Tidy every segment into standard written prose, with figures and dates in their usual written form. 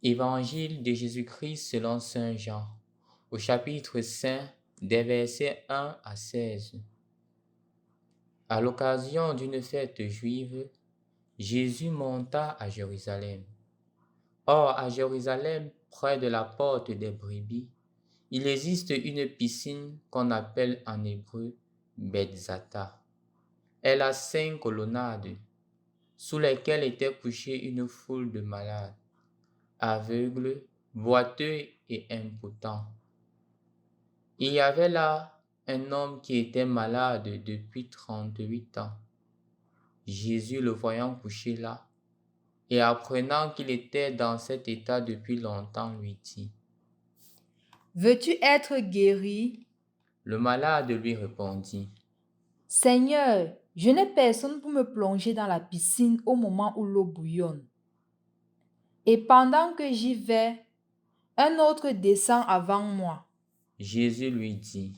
Évangile de Jésus-Christ selon saint Jean, au chapitre 5, des versets 1 à 16. À l'occasion d'une fête juive, Jésus monta à Jérusalem. Or, à Jérusalem, près de la porte des brebis, il existe une piscine qu'on appelle en hébreu Bethzatha. Elle a 5 colonnades, sous lesquelles était couchée une foule de malades, aveugles, boiteux et impotents. Il y avait là un homme qui était malade depuis 38 ans. Jésus, le voyant couché là, et apprenant qu'il était dans cet état depuis longtemps, lui dit: « Veux-tu être guéri? » Le malade lui répondit: « Seigneur, je n'ai personne pour me plonger dans la piscine au moment où l'eau bouillonne. Et pendant que j'y vais, un autre descend avant moi. » Jésus lui dit: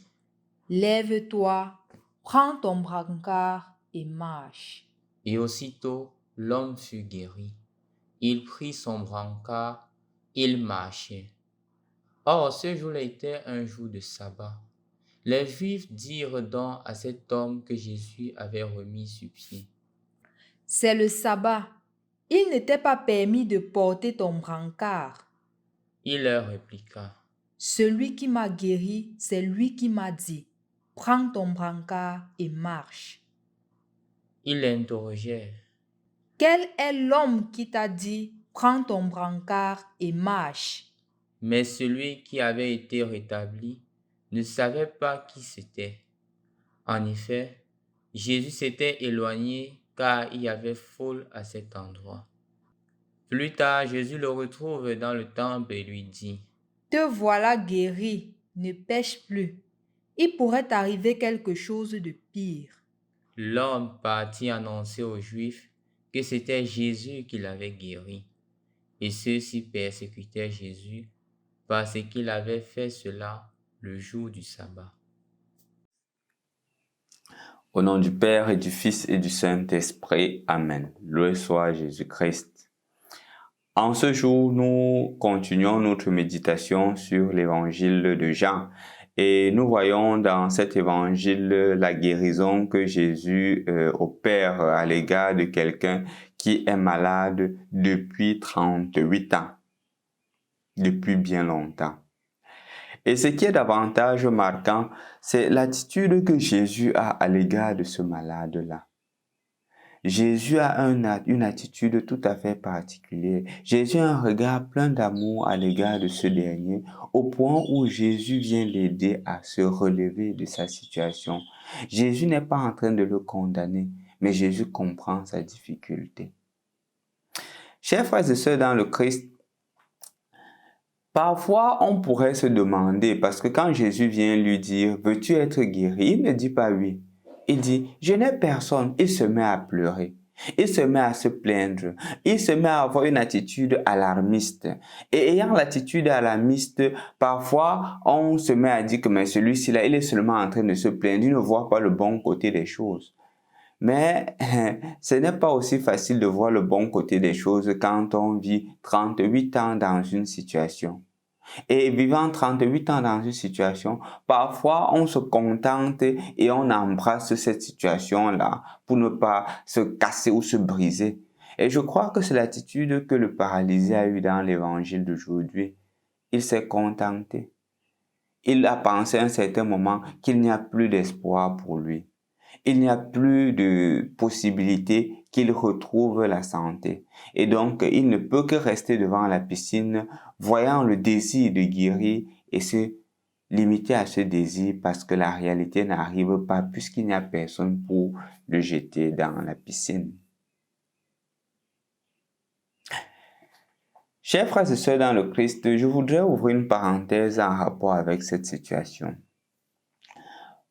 Lève-toi, prends ton brancard et marche. Et aussitôt l'homme fut guéri. Il prit son brancard, il marchait. Or, ce jour-là était un jour de sabbat. Les Juifs dirent donc à cet homme que Jésus avait remis sur pied: « C'est le sabbat. Il ne t'est pas permis de porter ton brancard. » Il leur répliqua: « Celui qui m'a guéri, c'est lui qui m'a dit: prends ton brancard et marche. » Ils l'interrogèrent: Quel est l'homme qui t'a dit: prends ton brancard et marche? Mais celui qui avait été rétabli ne savait pas qui c'était. En effet, Jésus s'était éloigné car il y avait foule à cet endroit. Plus tard, Jésus le retrouve dans le temple et lui dit: Te voilà guéri, ne pêche plus. Il pourrait t'arriver quelque chose de pire. L'homme partit annoncer aux Juifs que c'était Jésus qui l'avait guéri. Et ceux-ci persécutaient Jésus parce qu'il avait fait cela le jour du sabbat. Au nom du Père et du Fils et du Saint-Esprit. Amen. Loué soit Jésus-Christ. En ce jour, nous continuons notre méditation sur l'évangile de Jean. Et nous voyons dans cet évangile la guérison que Jésus opère à l'égard de quelqu'un qui est malade depuis 38 ans, depuis bien longtemps. Et ce qui est davantage marquant, c'est l'attitude que Jésus a à l'égard de ce malade-là. Jésus a une attitude tout à fait particulière. Jésus a un regard plein d'amour à l'égard de ce dernier, au point où Jésus vient l'aider à se relever de sa situation. Jésus n'est pas en train de le condamner, mais Jésus comprend sa difficulté. Chers frères et sœurs dans le Christ, parfois on pourrait se demander, parce que quand Jésus vient lui dire « Veux-tu être guéri ?» il ne dit pas oui. Il dit « Je n'ai personne ». Il se met à pleurer. Il se met à se plaindre. Il se met à avoir une attitude alarmiste. Et ayant l'attitude alarmiste, parfois on se met à dire que mais celui-ci-là, il est seulement en train de se plaindre. Il ne voit pas le bon côté des choses. Mais ce n'est pas aussi facile de voir le bon côté des choses quand on vit 38 ans dans une situation. Et vivant 38 ans dans une situation, parfois on se contente et on embrasse cette situation-là pour ne pas se casser ou se briser. Et je crois que c'est l'attitude que le paralysé a eue dans l'évangile d'aujourd'hui. Il s'est contenté. Il a pensé à un certain moment qu'il n'y a plus d'espoir pour lui. Il n'y a plus de possibilité qu'il retrouve la santé. Et donc, il ne peut que rester devant la piscine, voyant le désir de guérir et se limiter à ce désir parce que la réalité n'arrive pas puisqu'il n'y a personne pour le jeter dans la piscine. Chers frères et sœurs dans le Christ, je voudrais ouvrir une parenthèse en rapport avec cette situation.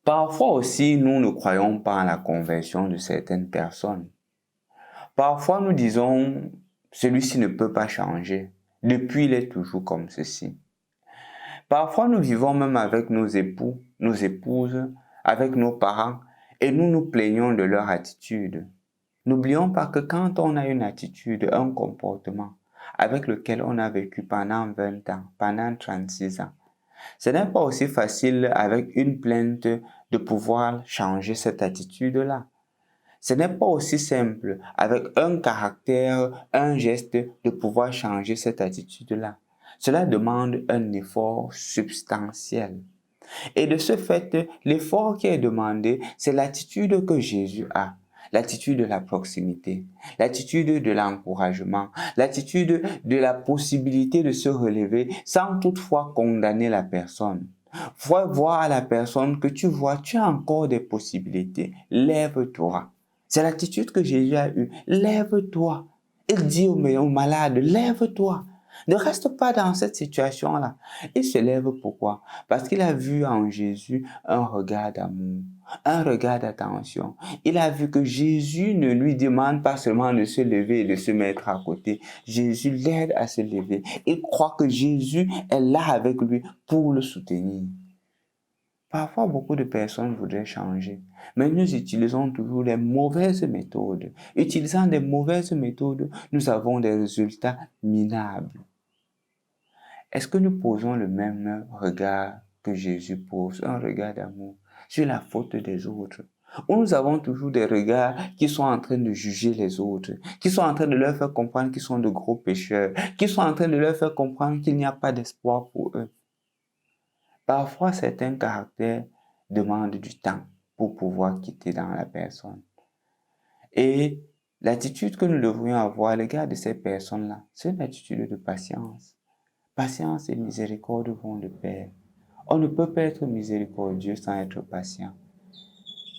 Parfois aussi, nous ne croyons pas en la conversion de certaines personnes. Parfois, nous disons, celui-ci ne peut pas changer. Depuis, il est toujours comme ceci. Parfois, nous vivons même avec nos époux, nos épouses, avec nos parents, et nous nous plaignons de leur attitude. N'oublions pas que quand on a une attitude, un comportement, avec lequel on a vécu pendant 20 ans, pendant 36 ans. Ce n'est pas aussi facile avec une plainte de pouvoir changer cette attitude-là. Ce n'est pas aussi simple avec un caractère, un geste de pouvoir changer cette attitude-là. Cela demande un effort substantiel. Et de ce fait, l'effort qui est demandé, c'est l'attitude que Jésus a. L'attitude de la proximité, l'attitude de l'encouragement, l'attitude de la possibilité de se relever sans toutefois condamner la personne. Faut voir à la personne que tu vois, tu as encore des possibilités. Lève-toi. C'est l'attitude que Jésus a eue. Lève-toi. Il dit au malade, lève-toi. Ne reste pas dans cette situation-là. Il se lève pourquoi? Parce qu'il a vu en Jésus un regard d'amour, un regard d'attention. Il a vu que Jésus ne lui demande pas seulement de se lever et de se mettre à côté. Jésus l'aide à se lever. Il croit que Jésus est là avec lui pour le soutenir. Parfois, beaucoup de personnes voudraient changer, mais nous utilisons toujours les mauvaises méthodes. Utilisant des mauvaises méthodes, nous avons des résultats minables. Est-ce que nous posons le même regard que Jésus pose, un regard d'amour, sur la faute des autres? Ou nous avons toujours des regards qui sont en train de juger les autres, qui sont en train de leur faire comprendre qu'ils sont de gros pécheurs, qui sont en train de leur faire comprendre qu'il n'y a pas d'espoir pour eux? Parfois, certains caractères demandent du temps pour pouvoir quitter dans la personne. Et l'attitude que nous devrions avoir à l'égard de ces personnes-là, c'est une attitude de patience. Patience et miséricorde vont de pair. On ne peut pas être miséricordieux sans être patient.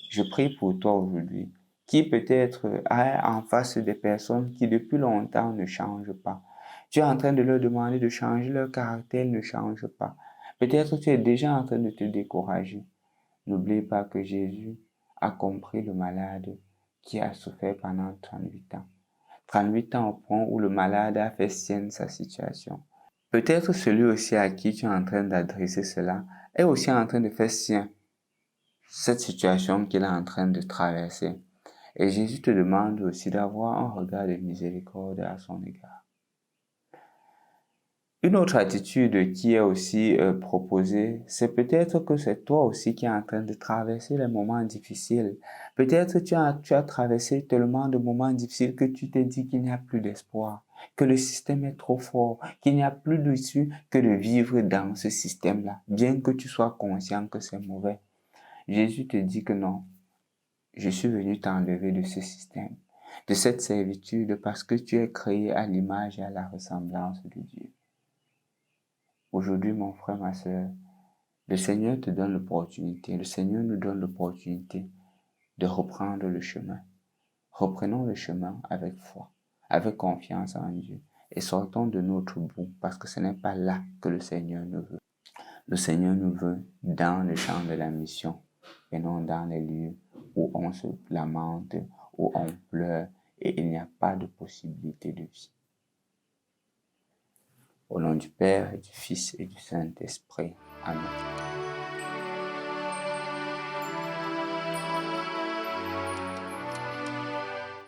Je prie pour toi aujourd'hui, qui peut-être a en face des personnes qui depuis longtemps ne changent pas. Tu es en train de leur demander de changer leur caractère, ils ne changent pas. Peut-être tu es déjà en train de te décourager. N'oublie pas que Jésus a compris le malade qui a souffert pendant 38 ans. 38 ans au point où le malade a fait sienne sa situation. Peut-être celui aussi à qui tu es en train d'adresser cela est aussi en train de faire sien cette situation qu'il est en train de traverser. Et Jésus te demande aussi d'avoir un regard de miséricorde à son égard. Une autre attitude qui est aussi proposée, c'est peut-être que c'est toi aussi qui es en train de traverser les moments difficiles. Peut-être tu as traversé tellement de moments difficiles que tu t'es dit qu'il n'y a plus d'espoir, que le système est trop fort, qu'il n'y a plus d'issue que de vivre dans ce système-là, bien que tu sois conscient que c'est mauvais. Jésus te dit que non, je suis venu t'enlever de ce système, de cette servitude, parce que tu es créé à l'image et à la ressemblance de Dieu. Aujourd'hui, mon frère, ma soeur, le Seigneur te donne l'opportunité, le Seigneur nous donne l'opportunité de reprendre le chemin. Reprenons le chemin avec foi, avec confiance en Dieu et sortons de notre boue parce que ce n'est pas là que le Seigneur nous veut. Le Seigneur nous veut dans le champ de la mission et non dans les lieux où on se lamente, où on pleure et il n'y a pas de possibilité de vie. Au nom du Père et du Fils et du Saint-Esprit. Amen.